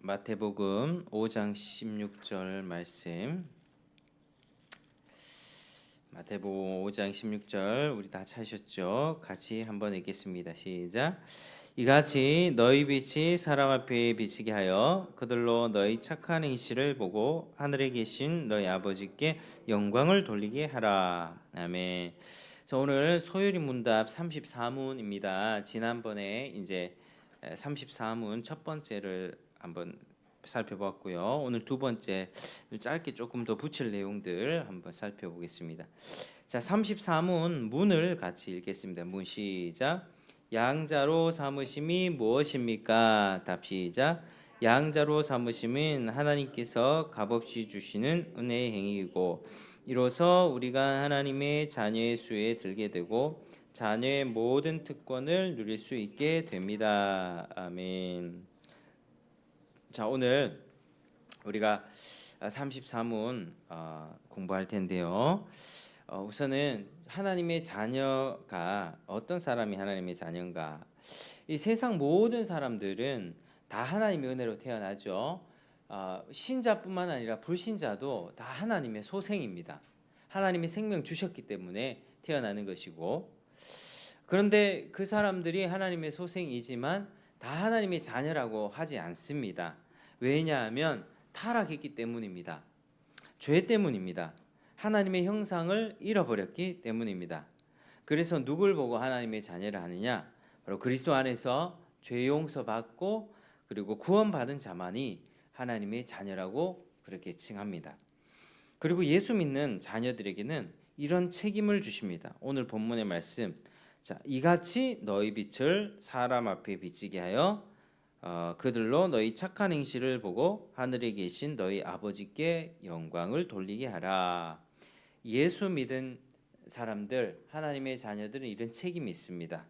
마태복음 5장 16절 말씀. 마태복음 5장 16절 우리 다 찾으셨죠? 같이 한번 읽겠습니다. 시작. 이같이 너희 빛이 사람 앞에 비치게 하여 그들로 너희 착한 행실을 보고 하늘에 계신 너희 아버지께 영광을 돌리게 하라. 아멘. 자, 오늘 소요리 문답 34문입니다. 지난번에 이제 34문 첫 번째를 한번 살펴봤고요. 오늘 두 번째 짧게 조금 더 붙일 내용들 한번 살펴보겠습니다. 자, 34문 문을 같이 읽겠습니다. 문 시작. 양자로 삼으심이 무엇입니까? 답 시작. 양자로 삼으심은 하나님께서 값없이 주시는 은혜의 행위이고 이로써 우리가 하나님의 자녀의 수에 들게 되고 자녀의 모든 특권을 누릴 수 있게 됩니다. 아멘. 자, 오늘 우리가 33문 공부할 텐데요. 우선은 하나님의 자녀가 어떤 사람이 하나님의 자녀인가? 이 세상 모든 사람들은 다 하나님의 은혜로 태어나죠. 신자뿐만 아니라 불신자도 다 하나님의 소생입니다. 하나님이 생명 주셨기 때문에 태어나는 것이고, 그런데 그 사람들이 하나님의 소생이지만 다 하나님의 자녀라고 하지 않습니다. 왜냐하면 타락했기 때문입니다. 죄 때문입니다. 하나님의 형상을 잃어버렸기 때문입니다. 그래서 누굴 보고 하나님의 자녀를 하느냐? 바로 그리스도 안에서 죄 용서받고 그리고 구원받은 자만이 하나님의 자녀라고 그렇게 칭합니다. 그리고 예수 믿는 자녀들에게는 이런 책임을 주십니다. 오늘 본문의 말씀, 자, 이같이 너희 빛을 사람 앞에 비치게 하여 그들로 너희 착한 행실을 보고 하늘에 계신 너희 아버지께 영광을 돌리게 하라. 예수 믿은 사람들, 하나님의 자녀들은 이런 책임이 있습니다.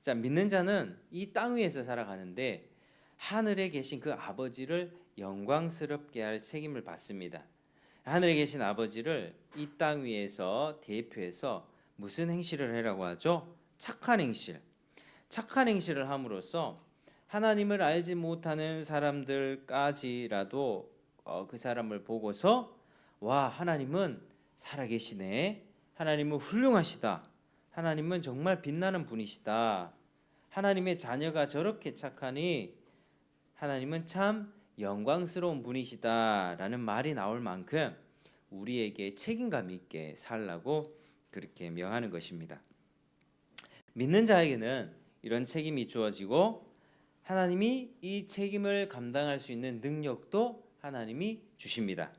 자, 믿는 자는 이 땅 위에서 살아가는데 하늘에 계신 그 아버지를 영광스럽게 할 책임을 받습니다. 하늘에 계신 아버지를 이 땅 위에서 대표해서 무슨 행실을 하라고 하죠? 착한 행실. 착한 행실을 함으로써 하나님을 알지 못하는 사람들까지라도 그 사람을 보고서 와, 하나님은 살아계시네. 하나님은 훌륭하시다. 하나님은 정말 빛나는 분이시다. 하나님의 자녀가 저렇게 착하니 하나님은 참 영광스러운 분이시다라는 말이 나올 만큼 우리에게 책임감 있게 살라고 그렇게 명하는 것입니다. 믿는 자에게는 이런 책임이 주어지고 하나님이 이 책임을 감당할 수 있는 능력도 하나님이 주십니다.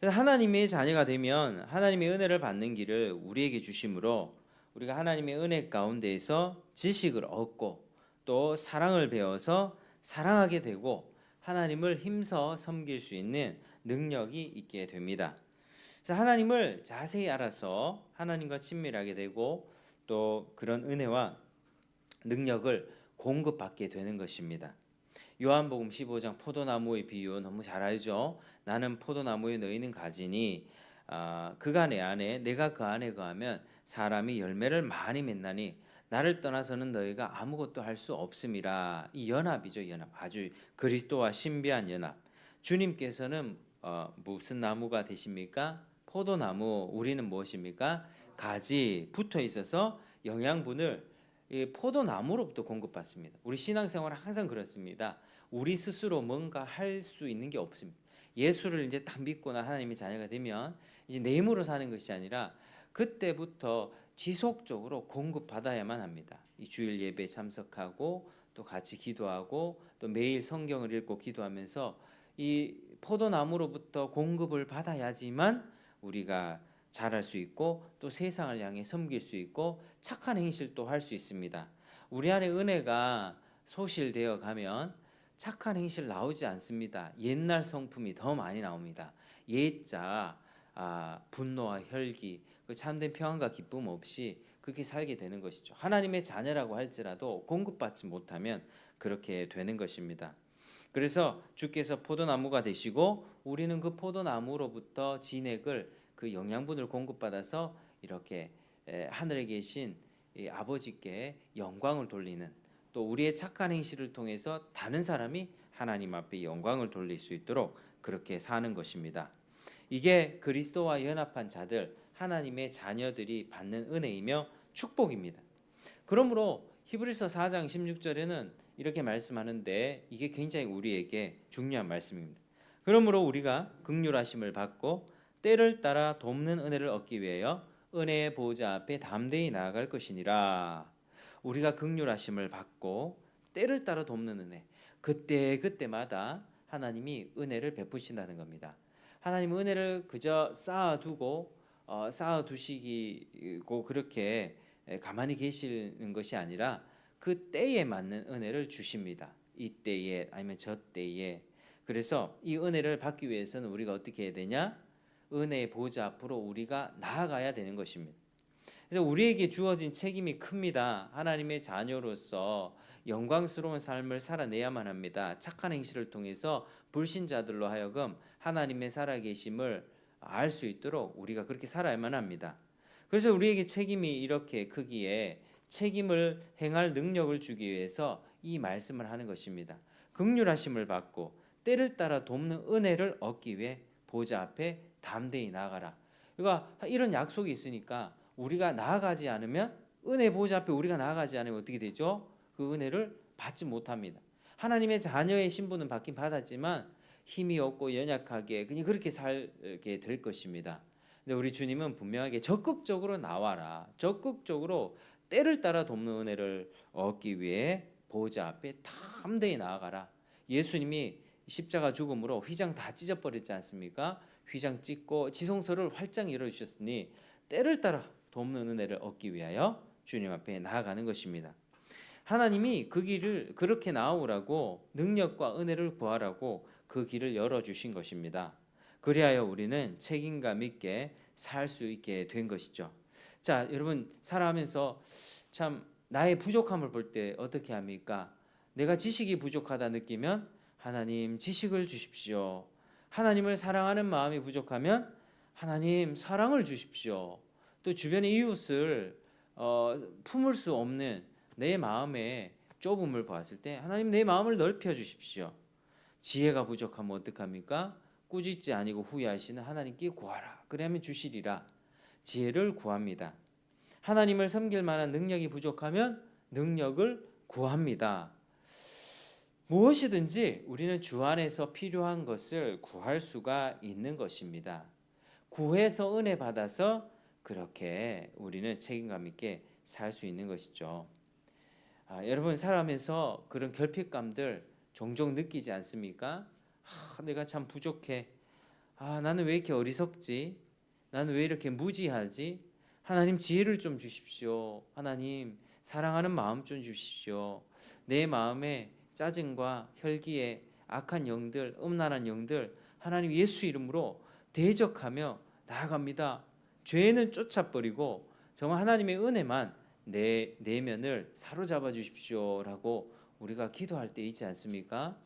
하나님의 자녀가 되면 하나님의 은혜를 받는 길을 우리에게 주심으로 우리가 하나님의 은혜 가운데에서 지식을 얻고 또 사랑을 배워서 사랑하게 되고 하나님을 힘써 섬길 수 있는 능력이 있게 됩니다. 그래서 하나님을 자세히 알아서 하나님과 친밀하게 되고 또 그런 은혜와 능력을 공급받게 되는 것입니다. 요한복음 15장 포도나무의 비유 너무 잘 알죠? 나는 포도나무에 너희는 가지니 그가 내 안에 내가 그 안에 거하면 사람이 열매를 많이 맺나니 나를 떠나서는 너희가 아무것도 할 수 없음이라. 이 연합이죠. 연합. 아주 그리스도와 신비한 연합. 주님께서는 무슨 나무가 되십니까? 포도나무. 우리는 무엇입니까? 가지 붙어 있어서 영양분을 포도나무로부터 공급받습니다. 우리 신앙생활은 항상 그렇습니다. 우리 스스로 뭔가 할 수 있는 게 없습니다. 예수를 이제 딱 믿거나 하나님의 자녀가 되면 이제 내 힘으로 사는 것이 아니라 그때부터 지속적으로 공급받아야만 합니다. 이 주일 예배에 참석하고 또 같이 기도하고 또 매일 성경을 읽고 기도하면서 이 포도나무로부터 공급을 받아야지만 우리가 잘할 수 있고 또 세상을 향해 섬길 수 있고 착한 행실도 할 수 있습니다. 우리 안에 은혜가 소실되어 가면 착한 행실 나오지 않습니다. 옛날 성품이 더 많이 나옵니다. 옛자, 분노와 혈기, 그 참된 평안과 기쁨 없이 그렇게 살게 되는 것이죠. 하나님의 자녀라고 할지라도 공급받지 못하면 그렇게 되는 것입니다. 그래서 주께서 포도나무가 되시고 우리는 그 포도나무로부터 진액을 그 영양분을 공급받아서 이렇게 하늘에 계신 아버지께 영광을 돌리는 또 우리의 착한 행실을 통해서 다른 사람이 하나님 앞에 영광을 돌릴 수 있도록 그렇게 사는 것입니다. 이게 그리스도와 연합한 자들, 하나님의 자녀들이 받는 은혜이며 축복입니다. 그러므로 히브리서 4장 16절에는 이렇게 말씀하는데 이게 굉장히 우리에게 중요한 말씀입니다. 그러므로 우리가 긍휼하심을 받고 때를 따라 돕는 은혜를 얻기 위하여 은혜의 보좌 앞에 담대히 나아갈 것이니라. 우리가 긍휼하심을 받고 때를 따라 돕는 은혜, 그때마다 하나님이 은혜를 베푸신다는 겁니다. 하나님 은혜를 그저 쌓아두시고 그렇게 가만히 계시는 것이 아니라 그 때에 맞는 은혜를 주십니다. 이 때에 아니면 저 때에. 그래서 이 은혜를 받기 위해서는 우리가 어떻게 해야 되냐? 은혜의 보좌 앞으로 우리가 나아가야 되는 것입니다. 그래서 우리에게 주어진 책임이 큽니다. 하나님의 자녀로서 영광스러운 삶을 살아내야만 합니다. 착한 행실을 통해서 불신자들로 하여금 하나님의 살아계심을 알 수 있도록 우리가 그렇게 살아야만 합니다. 그래서 우리에게 책임이 이렇게 크기에 책임을 행할 능력을 주기 위해서 이 말씀을 하는 것입니다. 긍휼하심을 받고 때를 따라 돕는 은혜를 얻기 위해 보좌 앞에 담대히 나아가라. 그러니까 이런 약속이 있으니까 우리가 나아가지 않으면, 은혜 보좌 앞에 우리가 나아가지 않으면 어떻게 되죠? 그 은혜를 받지 못합니다. 하나님의 자녀의 신분은 받긴 받았지만 힘이 없고 연약하게 그냥 그렇게 살게 될 것입니다. 근데 우리 주님은 분명하게 적극적으로 나와라, 적극적으로 때를 따라 돕는 은혜를 얻기 위해 보좌 앞에 담대히 나아가라. 예수님이 십자가 죽음으로 휘장 다 찢어버렸지 않습니까? 휘장 찢고 지성소를 활짝 열어주셨으니 때를 따라 돕는 은혜를 얻기 위하여 주님 앞에 나아가는 것입니다. 하나님이 그 길을 그렇게 나오라고, 능력과 은혜를 구하라고 그 길을 열어주신 것입니다. 그리하여 우리는 책임감 있게 살 수 있게 된 것이죠. 자, 여러분 살아가면서 참 나의 부족함을 볼 때 어떻게 합니까? 내가 지식이 부족하다 느끼면 하나님 지식을 주십시오. 하나님을 사랑하는 마음이 부족하면 하나님 사랑을 주십시오. 또 주변의 이웃을 품을 수 없는 내 마음의 좁음을 보았을 때 하나님 내 마음을 넓혀 주십시오. 지혜가 부족하면 어떡합니까? 꾸짖지 아니고 후회하시는 하나님께 구하라. 그러면 주시리라. 지혜를 구합니다. 하나님을 섬길 만한 능력이 부족하면 능력을 구합니다. 무엇이든지 우리는 주 안에서 필요한 것을 구할 수가 있는 것입니다. 구해서 은혜 받아서 그렇게 우리는 책임감 있게 살 수 있는 것이죠. 여러분 살아가면서 그런 결핍감들 종종 느끼지 않습니까? 내가 참 부족해. 나는 왜 이렇게 어리석지? 나는 왜 이렇게 무지하지? 하나님 지혜를 좀 주십시오. 하나님 사랑하는 마음 좀 주십시오. 내 마음에 짜증과 혈기에 악한 영들, 음란한 영들 하나님 예수 이름으로 대적하며 나아갑니다. 죄는 쫓아버리고 정말 하나님의 은혜만 내 내면을 사로잡아 주십시오라고 우리가 기도할 때 있지 않습니까?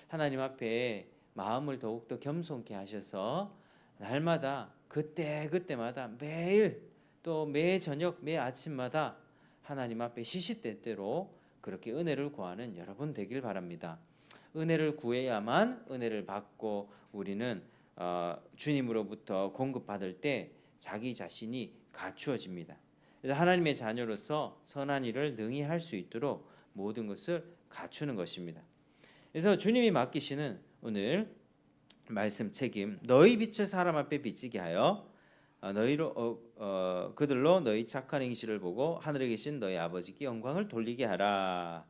하나님 앞에 마음을 더욱더 겸손케 하셔서 날마다 그때마다 매일 또 매 저녁 매 아침마다 하나님 앞에 시시때때로 그렇게 은혜를 구하는 여러분 되길 바랍니다. 은혜를 구해야만 은혜를 받고 우리는 주님으로부터 공급받을 때 자기 자신이 갖추어집니다. 그래서 하나님의 자녀로서 선한 일을 능히 할 수 있도록 모든 것을 갖추는 것입니다. 그래서 주님이 맡기시는 오늘 말씀 책임, 너희 빛을 사람 앞에 비치게 하여 그들로 너희 착한 행실을 보고 하늘에 계신 너희 아버지께 영광을 돌리게 하라.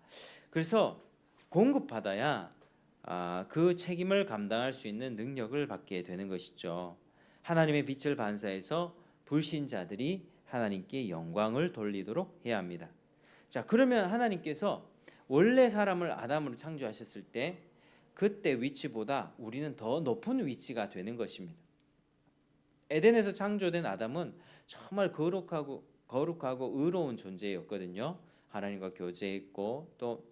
그래서 공급받아야 그 책임을 감당할 수 있는 능력을 받게 되는 것이죠. 하나님의 빛을 반사해서 불신자들이 하나님께 영광을 돌리도록 해야 합니다. 자, 그러면 하나님께서 원래 사람을 아담으로 창조하셨을 때 그때 위치보다 우리는 더 높은 위치가 되는 것입니다. 에덴에서 창조된 아담은 정말 거룩하고 의로운 존재였거든요. 하나님과 교제했고 또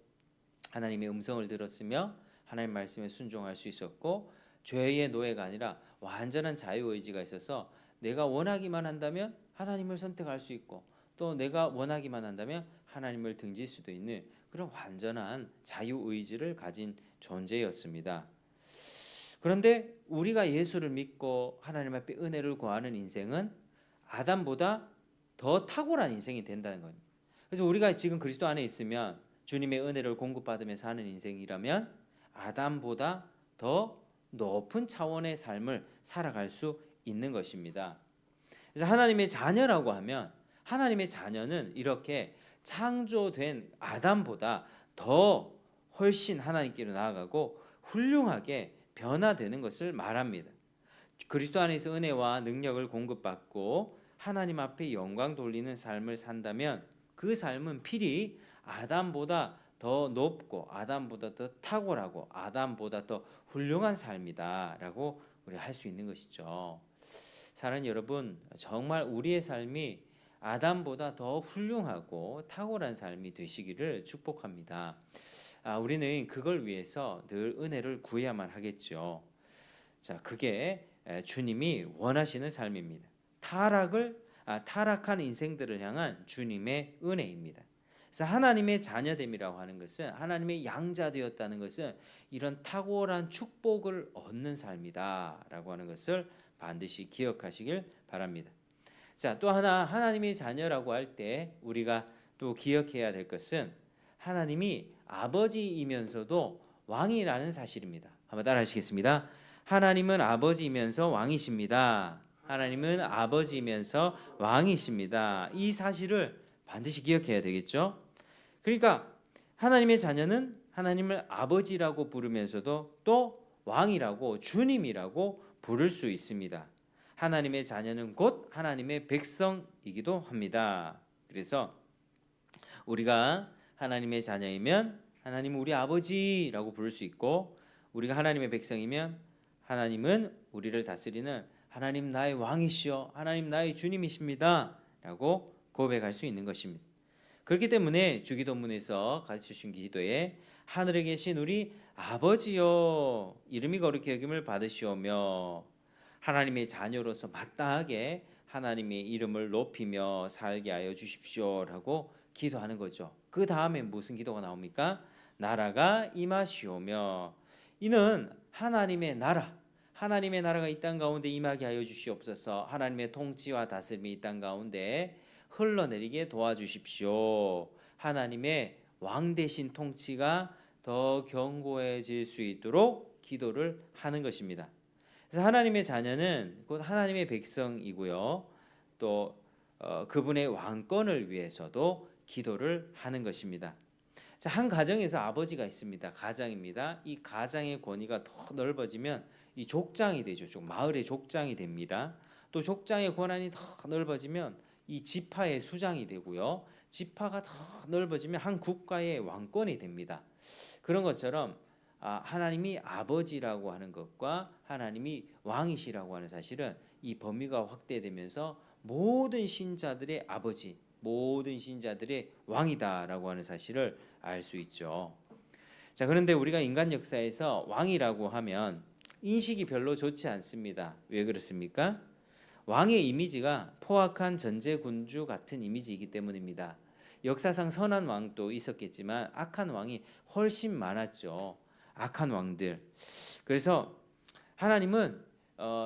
하나님의 음성을 들었으며 하나님 말씀에 순종할 수 있었고 죄의 노예가 아니라 완전한 자유의지가 있어서 내가 원하기만 한다면 하나님을 선택할 수 있고 또 내가 원하기만 한다면 하나님을 등질 수도 있는 그런 완전한 자유의지를 가진 존재였습니다. 그런데 우리가 예수를 믿고 하나님 앞에 은혜를 구하는 인생은 아담보다 더 탁월한 인생이 된다는 겁니다. 그래서 우리가 지금 그리스도 안에 있으면 주님의 은혜를 공급받으면서 하는 인생이라면 아담보다 더 높은 차원의 삶을 살아갈 수 있는 것입니다. 그래서 하나님의 자녀라고 하면 하나님의 자녀는 이렇게 창조된 아담보다 더 훨씬 하나님께로 나아가고 훌륭하게 변화되는 것을 말합니다. 그리스도 안에서 은혜와 능력을 공급받고 하나님 앞에 영광 돌리는 삶을 산다면 그 삶은 필히 아담보다 더 높고 아담보다 더 탁월하고 아담보다 더 훌륭한 삶이다라고 우리가 할 수 있는 것이죠. 사랑하는 여러분, 정말 우리의 삶이 아담보다 더 훌륭하고 탁월한 삶이 되시기를 축복합니다. 우리는 그걸 위해서 늘 은혜를 구해야만 하겠죠. 자, 그게 주님이 원하시는 삶입니다. 타락한 인생들을 향한 주님의 은혜입니다. 그래서 하나님의 자녀됨이라고 하는 것은 하나님의 양자 되었다는 것은 이런 탁월한 축복을 얻는 삶이다라고 하는 것을 반드시 기억하시길 바랍니다. 자, 또 하나 하나님의 자녀라고 할 때 우리가 또 기억해야 될 것은 하나님이 아버지이면서도 왕이라는 사실입니다. 한번 따라 하시겠습니다. 하나님은 아버지이면서 왕이십니다. 하나님은 아버지이면서 왕이십니다. 이 사실을 반드시 기억해야 되겠죠. 그러니까 하나님의 자녀는 하나님을 아버지라고 부르면서도 또 왕이라고 주님이라고 부를 수 있습니다. 하나님의 자녀는 곧 하나님의 백성이기도 합니다. 그래서 우리가 하나님의 자녀이면 하나님은 우리 아버지라고 부를 수 있고, 우리가 하나님의 백성이면 하나님은 우리를 다스리는 하나님 나의 왕이시여 하나님 나의 주님이십니다 라고 고백할 수 있는 것입니다. 그렇기 때문에 주기도문에서 가르쳐주신 기도에 하늘에 계신 우리 아버지여 이름이 거룩히 여김을 받으시오며 하나님의 자녀로서 마땅하게 하나님의 이름을 높이며 살게 하여 주십시오라고 기도하는 거죠. 그 다음에 무슨 기도가 나옵니까? 나라가 임하시오며, 이는 하나님의 나라가 이 땅 가운데 임하게 하여 주시옵소서. 하나님의 통치와 다스림이 이 땅 가운데 흘러내리게 도와주십시오. 하나님의 왕 대신 통치가 더 견고해질 수 있도록 기도를 하는 것입니다. 그래서 하나님의 자녀는 곧 하나님의 백성이고요. 또 그분의 왕권을 위해서도 기도를 하는 것입니다. 자, 한 가정에서 아버지가 있습니다. 가장입니다. 이 가장의 권위가 더 넓어지면 이 족장이 되죠. 마을의 족장이 됩니다. 또 족장의 권한이 더 넓어지면 이 지파의 수장이 되고요. 지파가 더 넓어지면 한 국가의 왕권이 됩니다. 그런 것처럼 하나님이 아버지라고 하는 것과 하나님이 왕이시라고 하는 사실은 이 범위가 확대되면서 모든 신자들의 아버지, 모든 신자들의 왕이다라고 하는 사실을 알 수 있죠. 자, 그런데 우리가 인간 역사에서 왕이라고 하면 인식이 별로 좋지 않습니다. 왜 그렇습니까? 왕의 이미지가 포악한 전제군주 같은 이미지이기 때문입니다. 역사상 선한 왕도 있었겠지만 악한 왕이 훨씬 많았죠. 악한 왕들. 그래서 하나님은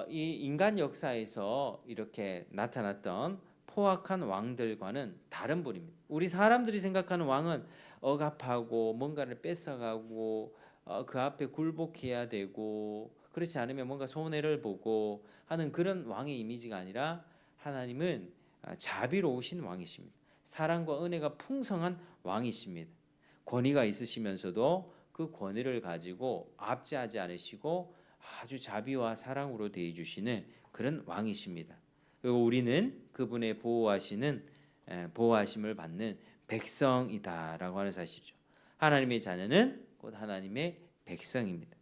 이 인간 역사에서 이렇게 나타났던 포악한 왕들과는 다른 분입니다. 우리 사람들이 생각하는 왕은 억압하고 뭔가를 뺏어가고 그 앞에 굴복해야 되고, 그렇지 않으면 뭔가 손해를 보고 하는 그런 왕의 이미지가 아니라 하나님은 자비로우신 왕이십니다. 사랑과 은혜가 풍성한 왕이십니다. 권위가 있으시면서도 그 권위를 가지고 압제하지 않으시고 아주 자비와 사랑으로 대해 주시는 그런 왕이십니다. 그리고 우리는 그분의 보호하심을 받는 백성이다라고 하는 사실이죠. 하나님의 자녀는 곧 하나님의 백성입니다.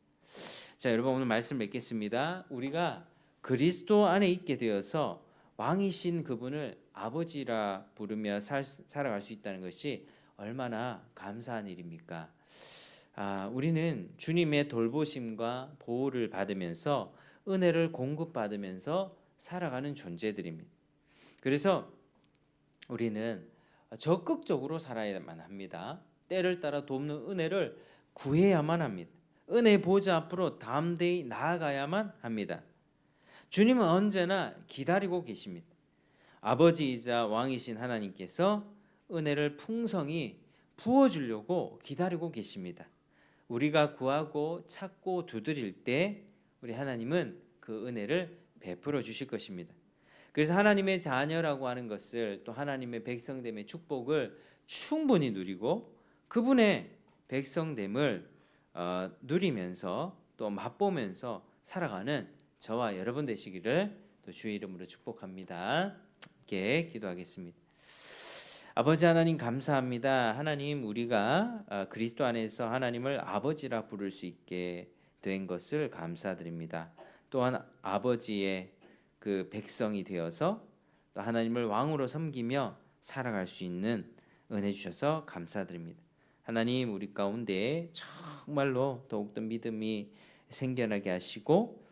자, 여러분 오늘 말씀 맺겠습니다. 우리가 그리스도 안에 있게 되어서 왕이신 그분을 아버지라 부르며 살아갈 수 있다는 것이 얼마나 감사한 일입니까? 우리는 주님의 돌보심과 보호를 받으면서 은혜를 공급받으면서 살아가는 존재들입니다. 그래서 우리는 적극적으로 살아야만 합니다. 때를 따라 돕는 은혜를 구해야만 합니다. 은혜 보좌 앞으로 담대히 나아가야만 합니다. 주님은 언제나 기다리고 계십니다. 아버지이자 왕이신 하나님께서 은혜를 풍성히 부어주려고 기다리고 계십니다. 우리가 구하고 찾고 두드릴 때 우리 하나님은 그 은혜를 베풀어 주실 것입니다. 그래서 하나님의 자녀라고 하는 것을, 또 하나님의 백성됨의 축복을 충분히 누리고 그분의 백성됨을 누리면서 또 맛보면서 살아가는 저와 여러분 되시기를 또 주의 이름으로 축복합니다. 함께 기도하겠습니다. 아버지 하나님 감사합니다. 하나님, 우리가 그리스도 안에서 하나님을 아버지라 부를 수 있게 된 것을 감사드립니다. 또한 아버지의 그 백성이 되어서 또 하나님을 왕으로 섬기며 살아갈 수 있는 은혜 주셔서 감사드립니다. 하나님, 우리 가운데 정말로 더욱더 믿음이 생겨나게 하시고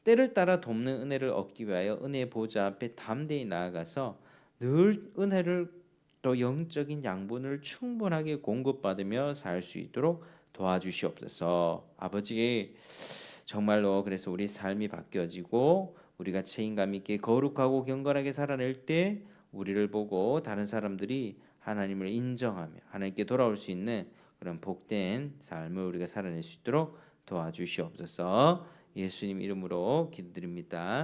때를 따라 돕는 은혜를 얻기 위하여 은혜의 보좌 앞에 담대히 나아가서 늘 은혜를, 또 영적인 양분을 충분하게 공급받으며 살 수 있도록 도와주시옵소서. 아버지, 정말로 그래서 우리 삶이 바뀌어지고 우리가 책임감 있게 거룩하고 경건하게 살아낼 때 우리를 보고 다른 사람들이 하나님을 인정하며 하나님께 돌아올 수 있는 그런 복된 삶을 우리가 살아낼 수 있도록 도와주시옵소서. 예수님 이름으로 기도드립니다.